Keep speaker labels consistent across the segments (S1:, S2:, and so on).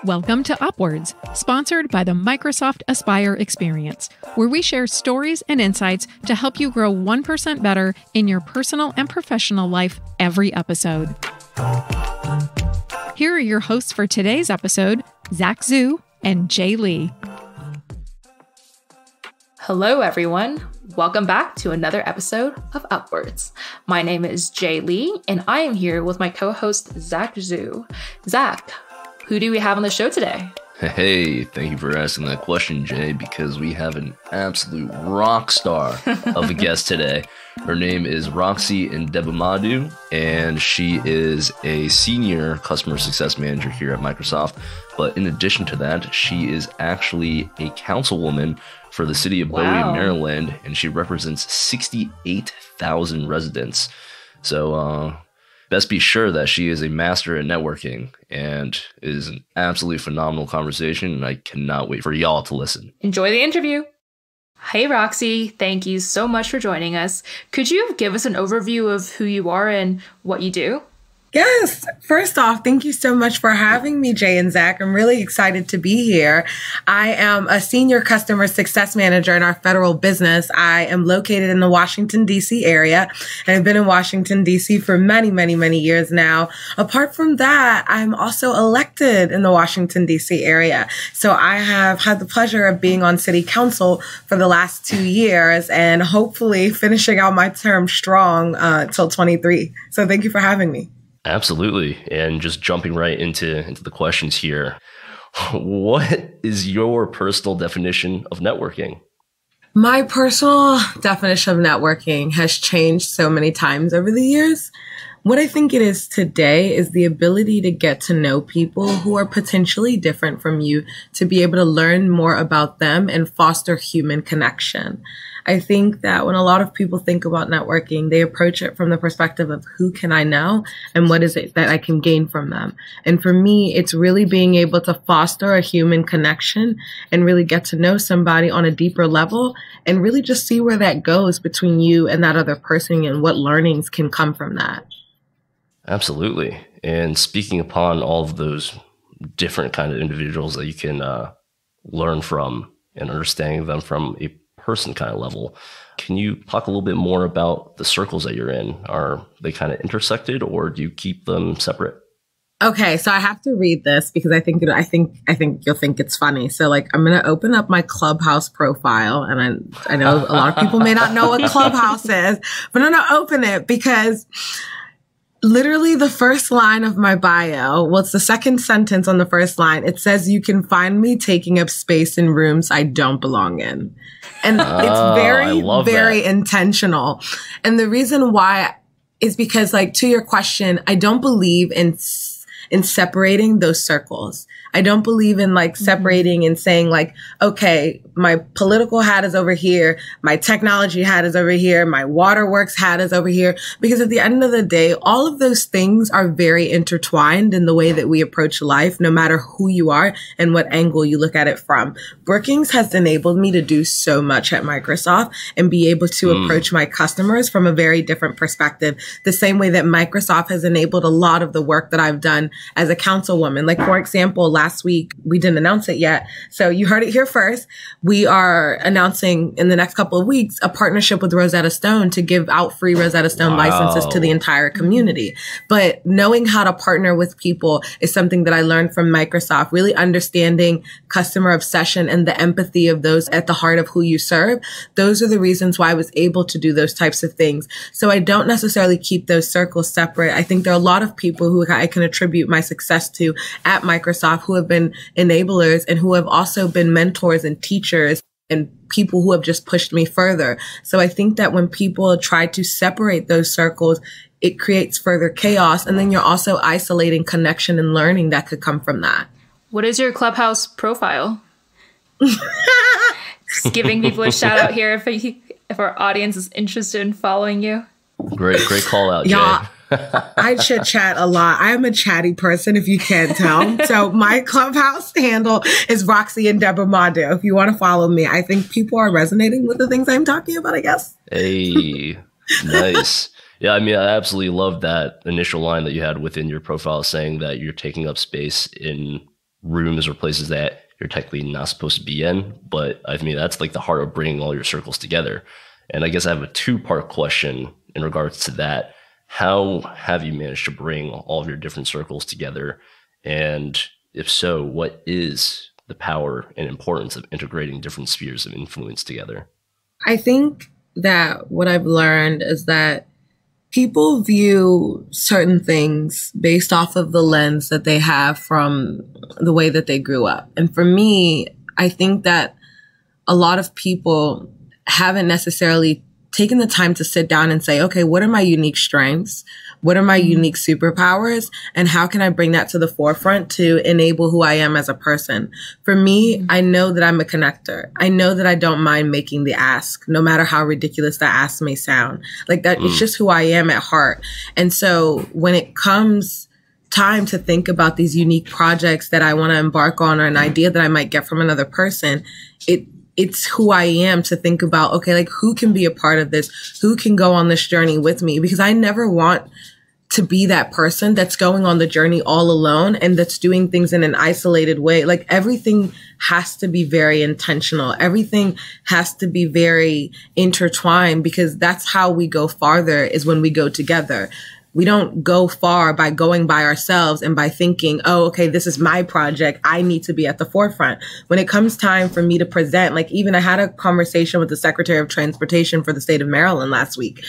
S1: Welcome to Upwards, sponsored by the Microsoft Aspire Experience, where we share stories and insights to help you grow 1% better in your personal and professional life every episode. Here are your hosts for today's episode, Zach Zhu and Jay Lee.
S2: Hello, everyone. Welcome back to another episode of Upwards. My name is Jay Lee, and I am here with my co-host, Zach Zhu. Zach, who do we have on the show today?
S3: Hey, thank you for asking that question, Jay, because we have an absolute rock star of a guest today. Her name is Roxy Ndebumadu, and she is a senior customer success manager here at Microsoft. But in addition to that, she is actually a councilwoman for the city of Bowie, Maryland, and she represents 68,000 residents. So best be sure that she is a master at networking and is an absolutely phenomenal conversation, and I cannot wait for y'all to listen.
S2: Enjoy the interview. Hey, Roxy. Thank you so much for joining us. Could you give us an overview of who you are and what you do?
S4: Yes. First off, thank you so much for having me, Jay and Zach. I'm really excited to be here. I am a senior customer success manager in our federal business. I am located in the Washington, D.C. area, and I've been in Washington, D.C. for many, many, many years now. Apart from that, I'm also elected in the Washington, D.C. area. So I have had the pleasure of being on city council for the last 2 years and hopefully finishing out my term strong till 23. So thank you for having me.
S3: Absolutely. And just jumping right into the questions here. What is your personal definition of networking?
S4: My personal definition of networking has changed so many times over the years. What I think it is today is the ability to get to know people who are potentially different from you, to be able to learn more about them and foster human connection. I think that when a lot of people think about networking, they approach it from the perspective of who can I know and what is it that I can gain from them. And for me, it's really being able to foster a human connection and really get to know somebody on a deeper level and really just see where that goes between you and that other person and what learnings can come from that.
S3: Absolutely. And speaking upon all of those different kind of individuals that you can learn from and understanding them from a person kind of level, can you talk a little bit more about the circles that you're in? Are they kind of intersected, or do you keep them separate?
S4: Okay, so I have to read this because I think you'll think it's funny. So I'm going to open up my Clubhouse profile, and I know a lot of people may not know what Clubhouse is, but I'm going to open it because literally the first line of my bio, well, it's the second sentence on the first line. It says, "You can find me taking up space in rooms I don't belong in." And it's very intentional. And the reason why is because, to your question, I don't believe in separating those circles. I don't believe in separating and saying okay, my political hat is over here, my technology hat is over here, my waterworks hat is over here. Because at the end of the day, all of those things are very intertwined in the way that we approach life, no matter who you are and what angle you look at it from. Brookings has enabled me to do so much at Microsoft and be able to approach my customers from a very different perspective, the same way that Microsoft has enabled a lot of the work that I've done as a councilwoman. For example, last week, we didn't announce it yet, so you heard it here first. We are announcing in the next couple of weeks a partnership with Rosetta Stone to give out free Rosetta Stone licenses to the entire community. But knowing how to partner with people is something that I learned from Microsoft, really understanding customer obsession and the empathy of those at the heart of who you serve. Those are the reasons why I was able to do those types of things. So I don't necessarily keep those circles separate. I think there are a lot of people who I can attribute my success to at Microsoft who have been enablers and who have also been mentors and teachers and people who have just pushed me further. So I think that when people try to separate those circles, it creates further chaos. And then you're also isolating connection and learning that could come from that.
S2: What is your Clubhouse profile? Just giving people a shout out here if our audience is interested in following you.
S3: Great call out, Jay.
S4: Yeah. I chit chat a lot. I'm a chatty person, if you can't tell. So my Clubhouse handle is Roxy Ndebumadu. If you want to follow me, I think people are resonating with the things I'm talking about, I guess.
S3: Hey, nice. Yeah, I mean, I absolutely love that initial line that you had within your profile saying that you're taking up space in rooms or places that you're technically not supposed to be in. But I mean, that's like the heart of bringing all your circles together. And I guess I have a two-part question in regards to that. How have you managed to bring all of your different circles together? And if so, what is the power and importance of integrating different spheres of influence together?
S4: I think that what I've learned is that people view certain things based off of the lens that they have from the way that they grew up. And for me, I think that a lot of people haven't necessarily taken the time to sit down and say, okay, what are my unique strengths? What are my unique superpowers? And how can I bring that to the forefront to enable who I am as a person? For me, I know that I'm a connector. I know that I don't mind making the ask, no matter how ridiculous that ask may sound. Like that, it's just who I am at heart. And so when it comes time to think about these unique projects that I want to embark on or an idea that I might get from another person, it's who I am to think about, okay, like who can be a part of this? Who can go on this journey with me? Because I never want to be that person that's going on the journey all alone and that's doing things in an isolated way. Like everything has to be very intentional. Everything has to be very intertwined because that's how we go farther is when we go together. We don't go far by going by ourselves and by thinking, oh, okay, this is my project. I need to be at the forefront. When it comes time for me to present, like even I had a conversation with the Secretary of Transportation for the state of Maryland last week.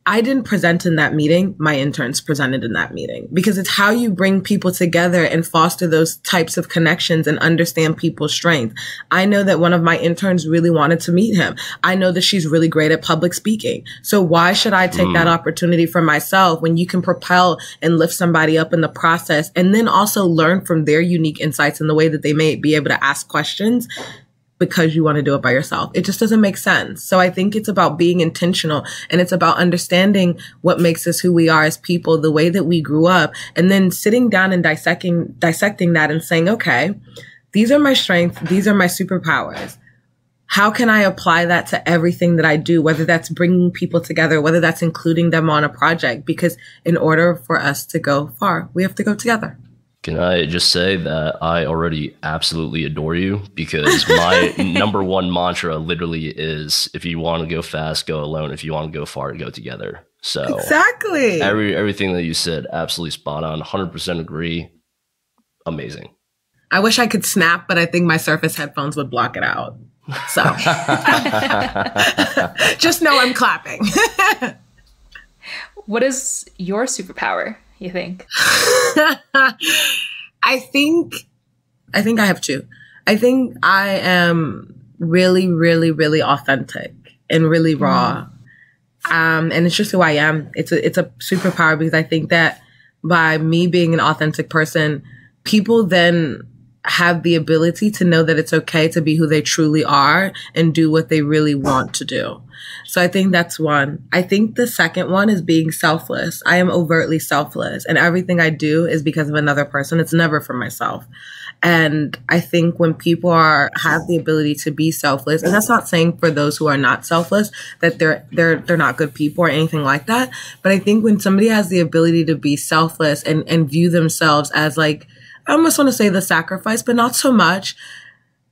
S4: I didn't present in that meeting. My interns presented in that meeting because it's how you bring people together and foster those types of connections and understand people's strength. I know that one of my interns really wanted to meet him. I know that she's really great at public speaking. So why should I take that opportunity for myself when you can propel and lift somebody up in the process and then also learn from their unique insights in the way that they may be able to ask questions? Because you want to do it by yourself. It just doesn't make sense. So I think it's about being intentional and it's about understanding what makes us who we are as people, the way that we grew up, and then sitting down and dissecting that and saying, okay, these are my strengths. These are my superpowers. How can I apply that to everything that I do, whether that's bringing people together, whether that's including them on a project? Because in order for us to go far, we have to go together.
S3: Can I just say that I already absolutely adore you because my number one mantra literally is if you want to go fast, go alone. If you want to go far, go together. So
S4: exactly
S3: everything that you said, absolutely spot on. 100% agree. Amazing.
S4: I wish I could snap, but I think my Surface headphones would block it out. So just know I'm clapping.
S2: What is your superpower, you think?
S4: I think I have two. I think I am really, really, really authentic and really raw. And it's just who I am. It's a superpower because I think that by me being an authentic person, people then have the ability to know that it's okay to be who they truly are and do what they really want to do. So I think that's one. I think the second one is being selfless. I am overtly selfless and everything I do is because of another person. It's never for myself. And I think when people have the ability to be selfless, and that's not saying for those who are not selfless that they're not good people or anything like that. But I think when somebody has the ability to be selfless and view themselves as like, I almost want to say the sacrifice, but not so much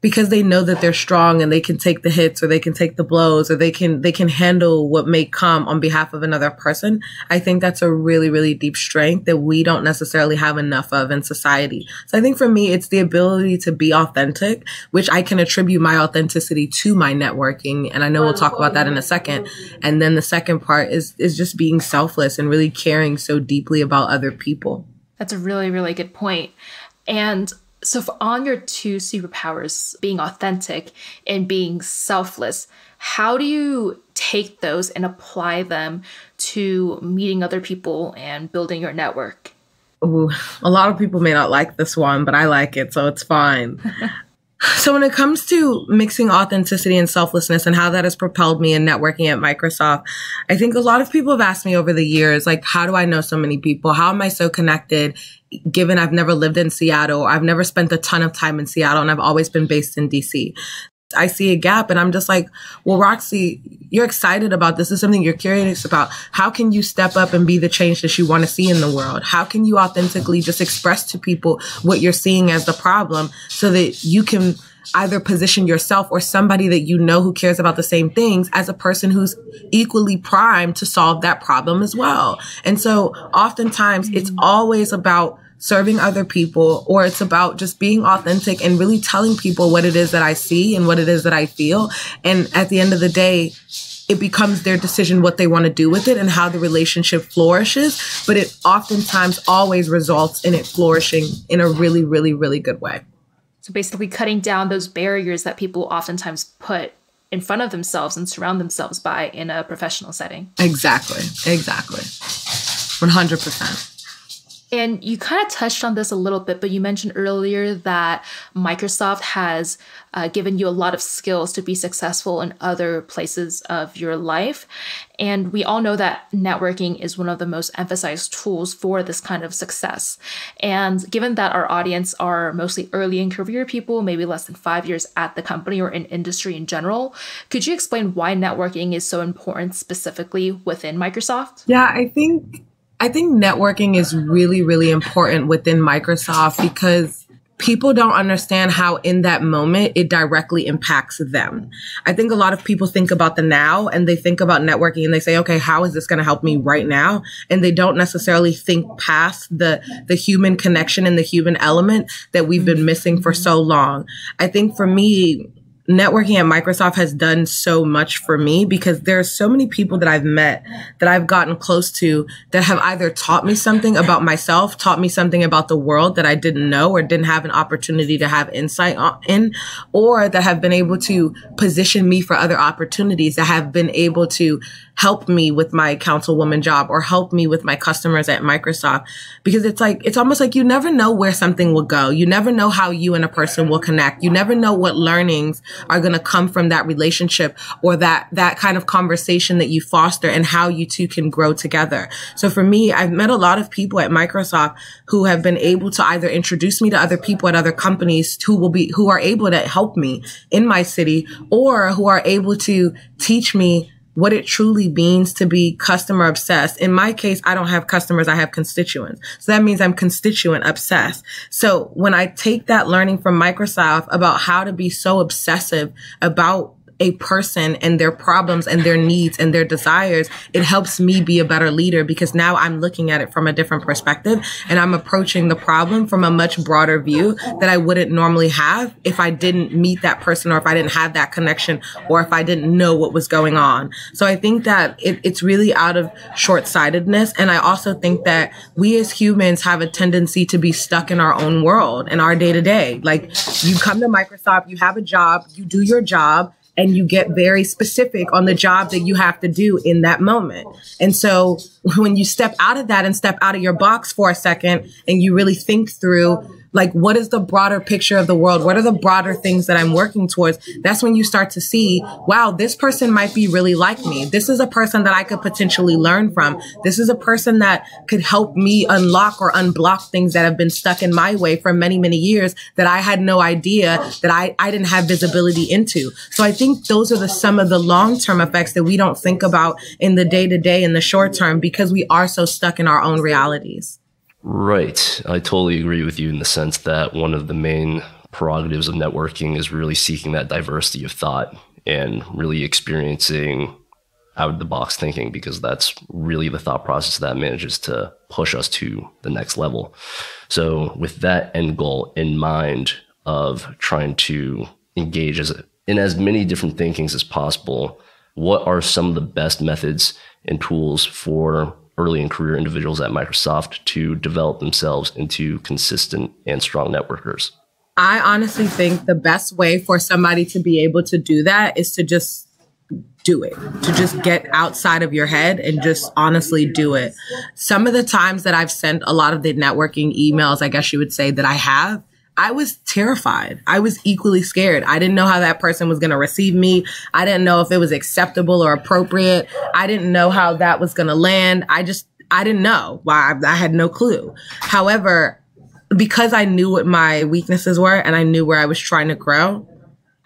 S4: because they know that they're strong and they can take the hits or they can take the blows or they can handle what may come on behalf of another person. I think that's a really, really deep strength that we don't necessarily have enough of in society. So I think for me, it's the ability to be authentic, which I can attribute my authenticity to my networking. And I know we'll talk about that in a second. And then the second part is just being selfless and really caring so deeply about other people.
S2: That's a really, really good point. And so on your two superpowers, being authentic and being selfless, how do you take those and apply them to meeting other people and building your network?
S4: Ooh, a lot of people may not like this one, but I like it, so it's fine. So when it comes to mixing authenticity and selflessness and how that has propelled me in networking at Microsoft, I think a lot of people have asked me over the years, like, how do I know so many people? How am I so connected, given I've never lived in Seattle? I've never spent a ton of time in Seattle and I've always been based in DC. I see a gap and I'm just like, well, Roxy, you're excited about this. This is something you're curious about. How can you step up and be the change that you want to see in the world? How can you authentically just express to people what you're seeing as the problem so that you can either position yourself or somebody that you know who cares about the same things as a person who's equally primed to solve that problem as well? And so oftentimes it's always about serving other people, or it's about just being authentic and really telling people what it is that I see and what it is that I feel. And at the end of the day, it becomes their decision what they want to do with it and how the relationship flourishes. But it oftentimes always results in it flourishing in a really, really, really good way.
S2: So basically cutting down those barriers that people oftentimes put in front of themselves and surround themselves by in a professional setting.
S4: Exactly. 100%.
S2: And you kind of touched on this a little bit, but you mentioned earlier that Microsoft has given you a lot of skills to be successful in other places of your life. And we all know that networking is one of the most emphasized tools for this kind of success. And given that our audience are mostly early in career people, maybe less than 5 years at the company or in industry in general, could you explain why networking is so important specifically within Microsoft?
S4: Yeah, I think networking is really, really important within Microsoft because people don't understand how in that moment it directly impacts them. I think a lot of people think about the now and they think about networking and they say, okay, how is this going to help me right now? And they don't necessarily think past the human connection and the human element that we've been missing for so long. I think for me, networking at Microsoft has done so much for me because there are so many people that I've met, that I've gotten close to, that have either taught me something about myself, taught me something about the world that I didn't know or didn't have an opportunity to have insight in, or that have been able to position me for other opportunities, that have been able to help me with my councilwoman job or help me with my customers at Microsoft. Because it's almost like you never know where something will go. You never know how you and a person will connect. You never know what learnings are going to come from that relationship or that kind of conversation that you foster and how you two can grow together. So for me, I've met a lot of people at Microsoft who have been able to either introduce me to other people at other companies who are able to help me in my city, or who are able to teach me what it truly means to be customer obsessed. In my case, I don't have customers, I have constituents. So that means I'm constituent obsessed. So when I take that learning from Microsoft about how to be so obsessive about a person and their problems and their needs and their desires, it helps me be a better leader because now I'm looking at it from a different perspective and I'm approaching the problem from a much broader view that I wouldn't normally have if I didn't meet that person or if I didn't have that connection or if I didn't know what was going on. So I think that it's really out of short-sightedness. And I also think that we as humans have a tendency to be stuck in our own world in our day-to-day. Like, you come to Microsoft, you have a job, you do your job, and you get very specific on the job that you have to do in that moment. And so when you step out of that and step out of your box for a second and you really think through, like, what is the broader picture of the world? What are the broader things that I'm working towards? That's when you start to see, wow, this person might be really like me. This is a person that I could potentially learn from. This is a person that could help me unlock or unblock things that have been stuck in my way for many, many years that I had no idea that I didn't have visibility into. So I think those are some of the long-term effects that we don't think about in the day-to-day, in the short term, because we are so stuck in our own realities.
S3: Right. I totally agree with you in the sense that one of the main prerogatives of networking is really seeking that diversity of thought and really experiencing out of the box thinking, because that's really the thought process that manages to push us to the next level. So with that end goal in mind of trying to engage in as many different thinkings as possible, what are some of the best methods and tools for early in career individuals at Microsoft to develop themselves into consistent and strong networkers?
S4: I honestly think the best way for somebody to be able to do that is to just do it, to just get outside of your head and just honestly do it. Some of the times that I've sent a lot of the networking emails, I guess you would say, that I was terrified. I was equally scared. I didn't know how that person was going to receive me. I didn't know if it was acceptable or appropriate. I didn't know how that was going to land. I didn't know. Why? I had no clue. However, because I knew what my weaknesses were and I knew where I was trying to grow,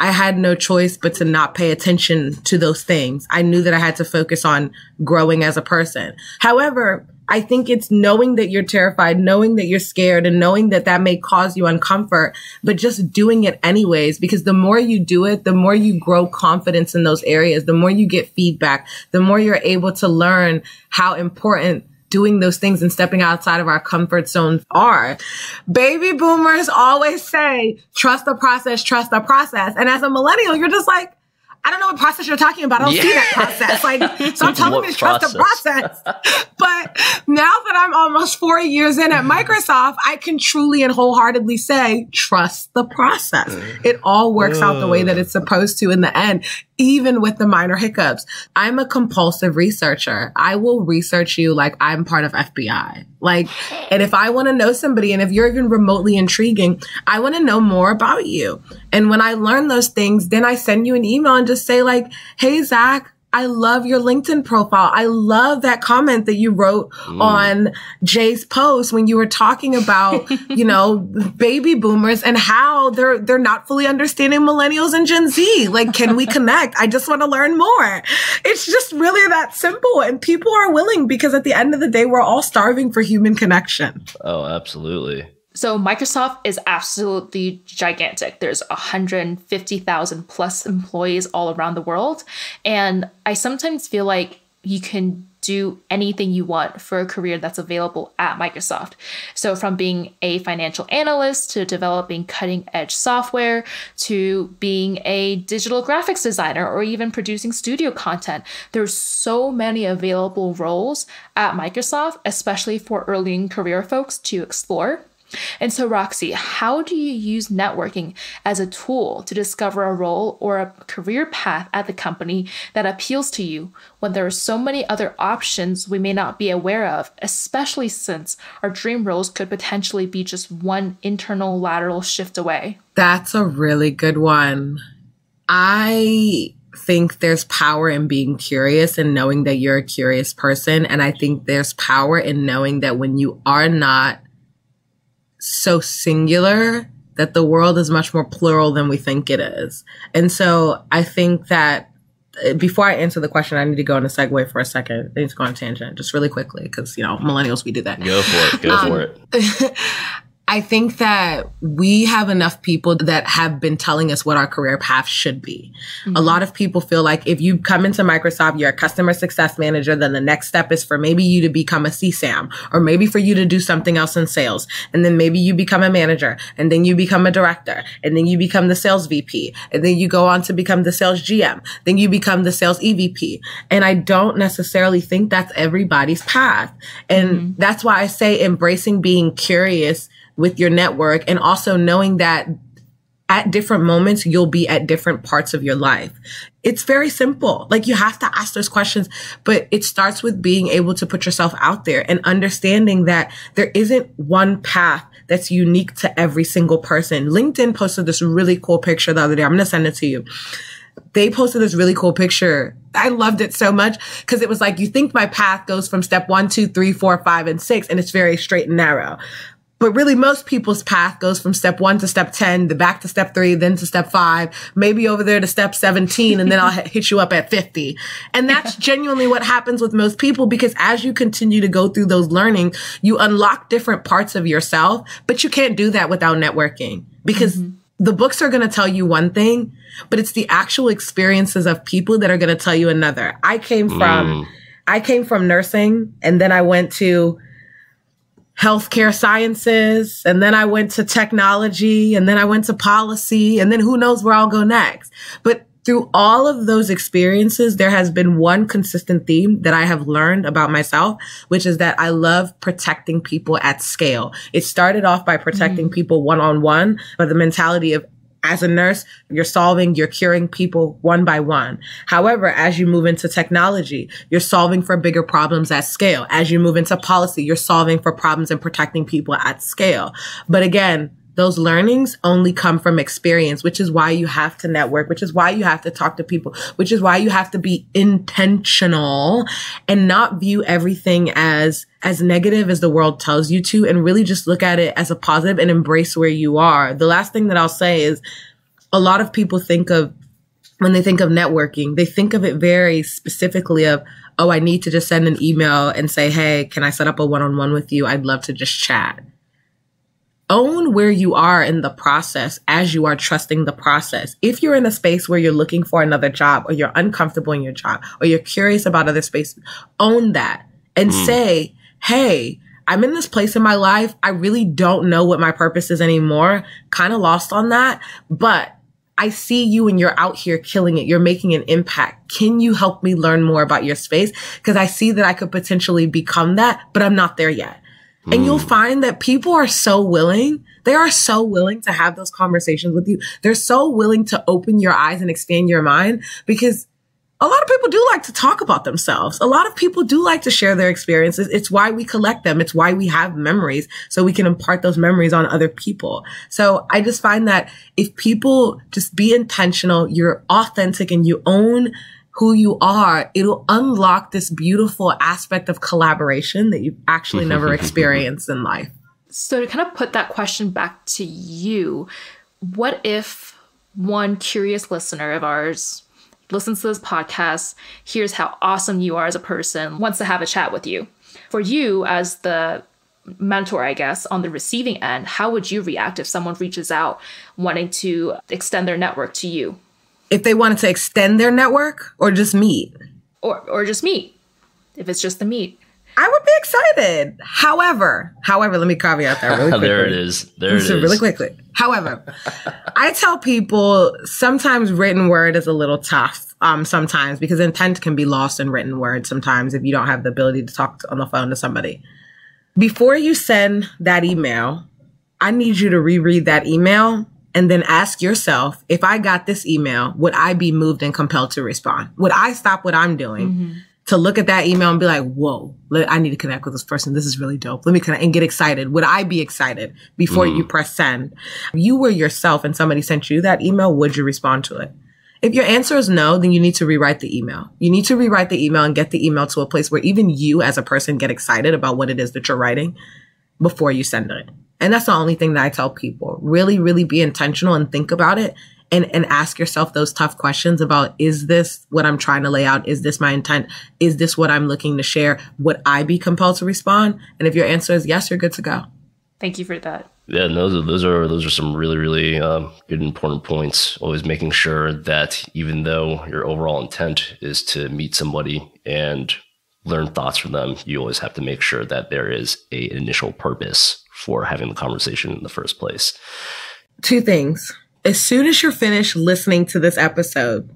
S4: I had no choice but to not pay attention to those things. I knew that I had to focus on growing as a person. However, I think it's knowing that you're terrified, knowing that you're scared, and knowing that that may cause you uncomfort, but just doing it anyways, because the more you do it, the more you grow confidence in those areas, the more you get feedback, the more you're able to learn how important doing those things and stepping outside of our comfort zones are. Baby boomers always say, trust the process, trust the process. And as a millennial, you're just like, I don't know what process you're talking about. I don't see that process. Like, stop telling me to trust the process. But now that I'm almost 4 years in at Microsoft, I can truly and wholeheartedly say, trust the process. It all works out the way that it's supposed to in the end, even with the minor hiccups. I'm a compulsive researcher. I will research you like I'm part of FBI. Like, and if I want to know somebody, and if you're even remotely intriguing, I want to know more about you. And when I learn those things, then I send you an email and just say like, hey, Zach, I love your LinkedIn profile. I love that comment that you wrote on Jay's post when you were talking about, you know, baby boomers and how they're not fully understanding millennials and Gen Z. Like, can we connect? I just want to learn more. It's just really that simple. And people are willing because at the end of the day, we're all starving for human connection.
S3: Oh, absolutely.
S2: So Microsoft is absolutely gigantic. There's 150,000 plus employees all around the world. And I sometimes feel like you can do anything you want for a career that's available at Microsoft. So from being a financial analyst to developing cutting edge software to being a digital graphics designer or even producing studio content, there's so many available roles at Microsoft, especially for early in career folks to explore. And so, Roxy, how do you use networking as a tool to discover a role or a career path at the company that appeals to you when there are so many other options we may not be aware of, especially since our dream roles could potentially be just one internal lateral shift away?
S4: That's a really good one. I think there's power in being curious and knowing that you're a curious person. And I think there's power in knowing that when you are not so singular, that the world is much more plural than we think it is. And so I think that before I answer the question, I need to go on a segue for a second. I need to go on a tangent just really quickly because, you know, millennials, we do that.
S3: Go for it. Go for it.
S4: I think that we have enough people that have been telling us what our career path should be. Mm-hmm. A lot of people feel like if you come into Microsoft, you're a customer success manager, then the next step is for maybe you to become a CSAM, or maybe for you to do something else in sales. And then maybe you become a manager, and then you become a director, and then you become the sales VP, and then you go on to become the sales GM, then you become the sales EVP. And I don't necessarily think that's everybody's path. And that's why I say embracing being curious with your network, and also knowing that at different moments, you'll be at different parts of your life. It's very simple. Like, you have to ask those questions, but it starts with being able to put yourself out there and understanding that there isn't one path that's unique to every single person. LinkedIn posted this really cool picture the other day. I'm going to send it to you. They posted this really cool picture. I loved it so much because it was like, you think my path goes from step 1, 2, 3, 4, 5, and 6, and it's very straight and narrow. But really, most people's path goes from step 1 to step 10, then back to step 3, then to step 5, maybe over there to step 17, and then I'll hit you up at 50. And that's genuinely what happens with most people, because as you continue to go through those learning, you unlock different parts of yourself, but you can't do that without networking, because the books are going to tell you one thing, but it's the actual experiences of people that are going to tell you another. I came from nursing, and then I went to healthcare sciences, and then I went to technology, and then I went to policy, and then who knows where I'll go next. But through all of those experiences, there has been one consistent theme that I have learned about myself, which is that I love protecting people at scale. It started off by protecting people one-on-one, but the mentality of, as a nurse, you're curing people one by one. However, as you move into technology, you're solving for bigger problems at scale. As you move into policy, you're solving for problems and protecting people at scale. But again, those learnings only come from experience, which is why you have to network, which is why you have to talk to people, which is why you have to be intentional and not view everything as negative as the world tells you to, and really just look at it as a positive and embrace where you are. The last thing that I'll say is, a lot of people when they think of networking, they think of it very specifically of, oh, I need to just send an email and say, hey, can I set up a one-on-one with you? I'd love to just chat. Own where you are in the process as you are trusting the process. If you're in a space where you're looking for another job, or you're uncomfortable in your job, or you're curious about other spaces, own that and say, hey, I'm in this place in my life. I really don't know what my purpose is anymore. Kind of lost on that, but I see you and you're out here killing it. You're making an impact. Can you help me learn more about your space? Because I see that I could potentially become that, but I'm not there yet. And you'll find that people are so willing. They are so willing to have those conversations with you. They're so willing to open your eyes and expand your mind, because a lot of people do like to talk about themselves. A lot of people do like to share their experiences. It's why we collect them. It's why we have memories, so we can impart those memories on other people. So I just find that if people just be intentional, you're authentic, and you own who you are, it'll unlock this beautiful aspect of collaboration that you've actually never experienced in life.
S2: So to kind of put that question back to you, what if one curious listener of ours listens to this podcast, hears how awesome you are as a person, wants to have a chat with you? For you as the mentor, I guess, on the receiving end, how would you react if someone reaches out wanting to extend their network to you?
S4: If they wanted to extend their network or just meet?
S2: Or just meet, if it's just the meet.
S4: I would be excited. However, let me caveat that really quickly.
S3: There it is.
S4: Really quickly. However, I tell people sometimes written word is a little tough. Sometimes, because intent can be lost in written word sometimes if you don't have the ability to talk on the phone to somebody. Before you send that email, I need you to reread that email and then ask yourself, if I got this email, would I be moved and compelled to respond? Would I stop what I'm doing to look at that email and be like, whoa, I need to connect with this person. This is really dope. Let me connect and get excited. Would I be excited before you press send? If you were yourself and somebody sent you that email, would you respond to it? If your answer is no, then you need to rewrite the email. You need to rewrite the email and get the email to a place where even you as a person get excited about what it is that you're writing before you send it. And that's the only thing that I tell people. Really, really be intentional and think about it and ask yourself those tough questions about, is this what I'm trying to lay out? Is this my intent? Is this what I'm looking to share? Would I be compelled to respond? And if your answer is yes, you're good to go.
S2: Thank you for that.
S3: Yeah, no, those are some really, really good, important points. Always making sure that even though your overall intent is to meet somebody and learn thoughts from them, you always have to make sure that there is an initial purpose for having the conversation in the first place.
S4: Two things. As soon as you're finished listening to this episode,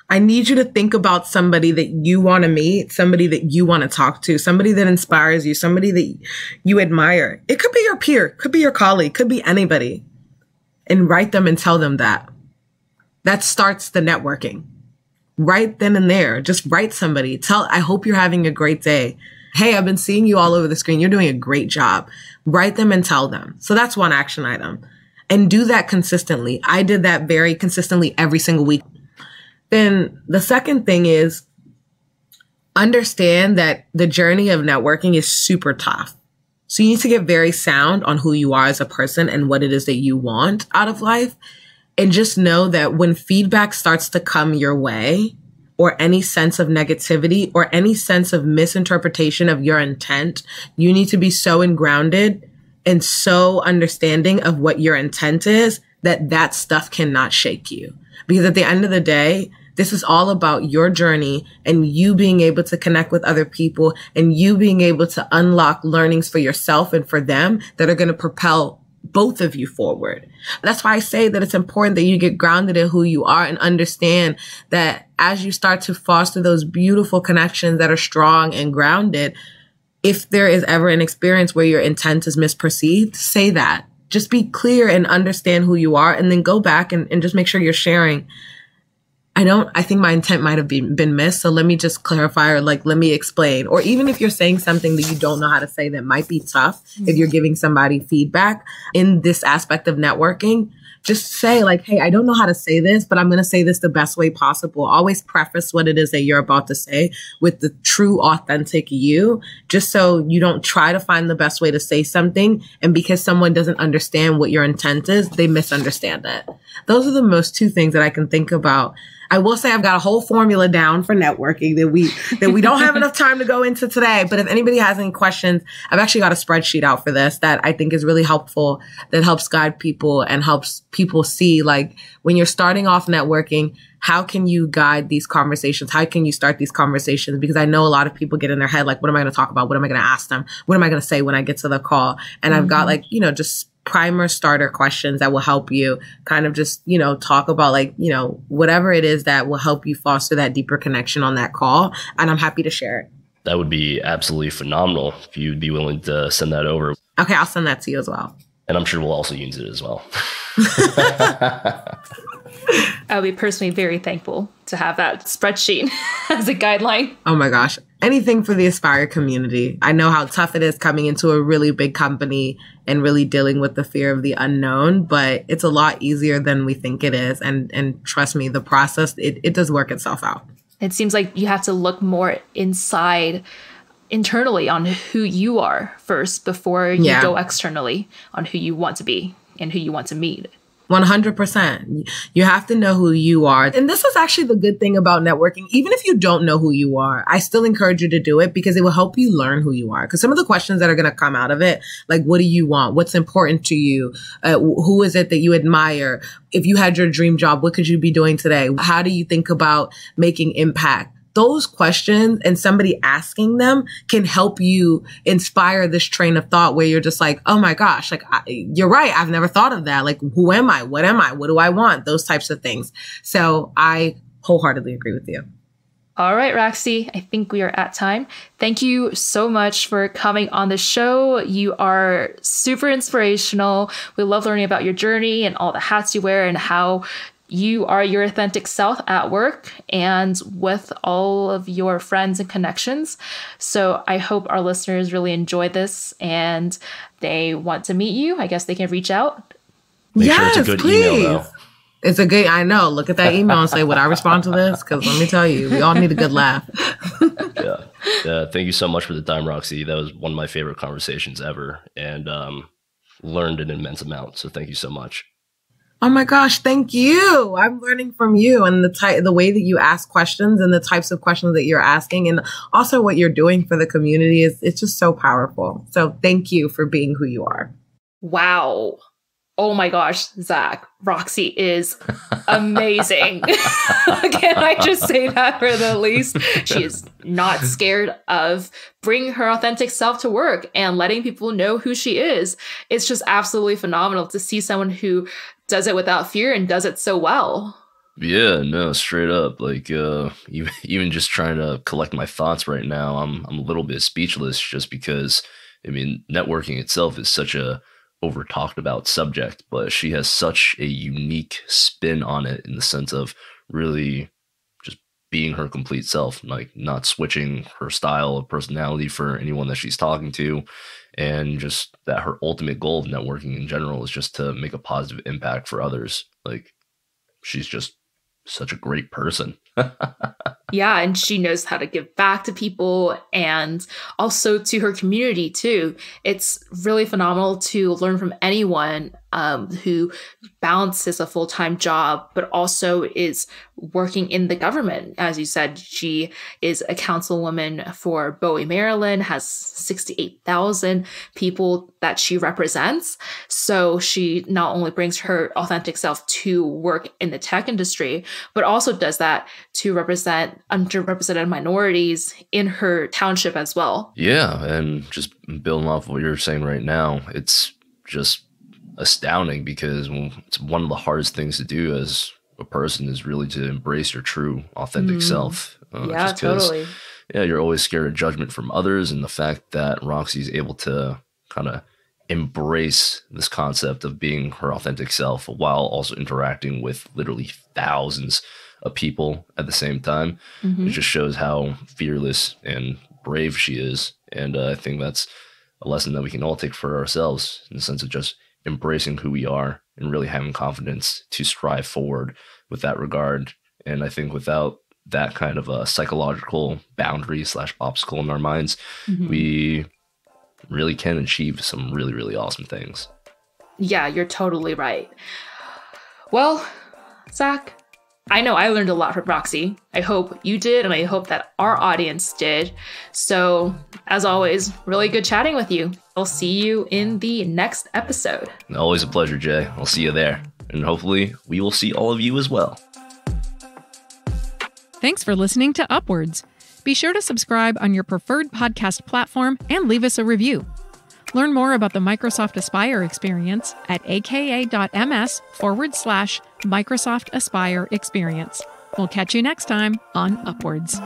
S4: I need you to think about somebody that you want to meet, somebody that you want to talk to, somebody that inspires you, somebody that you admire. It could be your peer, could be your colleague, could be anybody. And write them and tell them that. That starts the networking. Right then and there, just write somebody. I hope you're having a great day. Hey, I've been seeing you all over the screen. You're doing a great job. Write them and tell them. So that's one action item. And do that consistently. I did that very consistently every single week. Then the second thing is understand that the journey of networking is super tough. So you need to get very sound on who you are as a person and what it is that you want out of life. And just know that when feedback starts to come your way, or any sense of negativity or any sense of misinterpretation of your intent, you need to be so grounded and so understanding of what your intent is that stuff cannot shake you. Because at the end of the day, this is all about your journey and you being able to connect with other people and you being able to unlock learnings for yourself and for them that are going to propel both of you forward. That's why I say that it's important that you get grounded in who you are and understand that as you start to foster those beautiful connections that are strong and grounded, if there is ever an experience where your intent is misperceived, say that. Just be clear and understand who you are and then go back and just make sure you're sharing. I think my intent might have been missed. So let me just clarify or let me explain. Or even if you're saying something that you don't know how to say that might be tough, if you're giving somebody feedback in this aspect of networking, just say like, hey, I don't know how to say this, but I'm going to say this the best way possible. Always preface what it is that you're about to say with the true, authentic you, just so you don't try to find the best way to say something. And because someone doesn't understand what your intent is, they misunderstand it. Those are the most two things that I can think about. I will say I've got a whole formula down for networking that we don't have enough time to go into today. But if anybody has any questions, I've actually got a spreadsheet out for this that I think is really helpful, that helps guide people and helps people see, like, when you're starting off networking, how can you guide these conversations? How can you start these conversations? Because I know a lot of people get in their head, like, what am I going to talk about? What am I going to ask them? What am I going to say when I get to the call? And I've got, like, just primer starter questions that will help you kind of just, talk about, like, whatever it is that will help you foster that deeper connection on that call. And I'm happy to share it.
S3: That would be absolutely phenomenal if you'd be willing to send that over.
S4: Okay, I'll send that to you as well.
S3: And I'm sure we'll also use it as well.
S2: I'll be personally very thankful to have that spreadsheet as a guideline.
S4: Oh my gosh. Anything for the Aspire community. I know how tough it is coming into a really big company and really dealing with the fear of the unknown, but it's a lot easier than we think it is. And trust me, the process, it does work itself out.
S2: It seems like you have to look more internally on who you are first before you go externally on who you want to be and who you want to meet.
S4: 100%. You have to know who you are. And this is actually the good thing about networking. Even if you don't know who you are, I still encourage you to do it because it will help you learn who you are. Because some of the questions that are going to come out of it, like, what do you want? What's important to you? Who is it that you admire? If you had your dream job, what could you be doing today? How do you think about making impact? Those questions and somebody asking them can help you inspire this train of thought where you're just like, oh my gosh, like, you're right. I've never thought of that. Like, who am I? What am I? What do I want? Those types of things. So I wholeheartedly agree with you.
S2: All right, Roxy, I think we are at time. Thank you so much for coming on the show. You are super inspirational. We love learning about your journey and all the hats you wear and how you are your authentic self at work and with all of your friends and connections. So I hope our listeners really enjoyed this and they want to meet you. I guess they can reach out.
S3: Make sure it's a good email, though.
S4: It's a good, I know. Look at that email and say, would I respond to this? Because let me tell you, we all need a good laugh.
S3: Yeah. Thank you so much for the time, Roxy. That was one of my favorite conversations ever and learned an immense amount. So thank you so much.
S4: Oh my gosh, thank you. I'm learning from you and the way that you ask questions and the types of questions that you're asking and also what you're doing for the community it's just so powerful. So thank you for being who you are.
S2: Wow. Oh my gosh, Zach, Roxy is amazing. Can I just say that for the least? She is not scared of bringing her authentic self to work and letting people know who she is. It's just absolutely phenomenal to see someone who does it without fear and does it so well.
S3: Yeah, no, straight up. Like, even just trying to collect my thoughts right now, I'm a little bit speechless just because, I mean, networking itself is such a over talked about subject, but she has such a unique spin on it in the sense of really just being her complete self, like not switching her style of personality for anyone that she's talking to. And just that her ultimate goal of networking in general is just to make a positive impact for others. Like, she's just such a great person.
S2: Yeah, and she knows how to give back to people and also to her community too. It's really phenomenal to learn from anyone who balances a full-time job, but also is working in the government. As you said, she is a councilwoman for Bowie, Maryland, has 68,000 people that she represents. So she not only brings her authentic self to work in the tech industry, but also does that to represent underrepresented minorities in her township as well.
S3: Yeah, and just building off of what you're saying right now, it's just astounding because it's one of the hardest things to do as a person is really to embrace your true authentic self.
S2: Yeah, totally.
S3: Yeah, you're always scared of judgment from others, and the fact that Roxy's able to kind of embrace this concept of being her authentic self while also interacting with literally thousands of people at the same time. It just shows how fearless and brave she is. And I think that's a lesson that we can all take for ourselves in the sense of just embracing who we are and really having confidence to strive forward with that regard. And I think without that kind of a psychological boundary / obstacle in our minds, we really can achieve some really, really awesome things.
S2: Yeah, you're totally right. Well, Zach, I know I learned a lot from Roxy. I hope you did, and I hope that our audience did. So, as always, really good chatting with you. I'll see you in the next episode.
S3: Always a pleasure, Jay. I'll see you there. And hopefully we will see all of you as well.
S1: Thanks for listening to Upwards. Be sure to subscribe on your preferred podcast platform and leave us a review. Learn more about the Microsoft Aspire experience at aka.ms/Microsoft Aspire experience. We'll catch you next time on Upwards.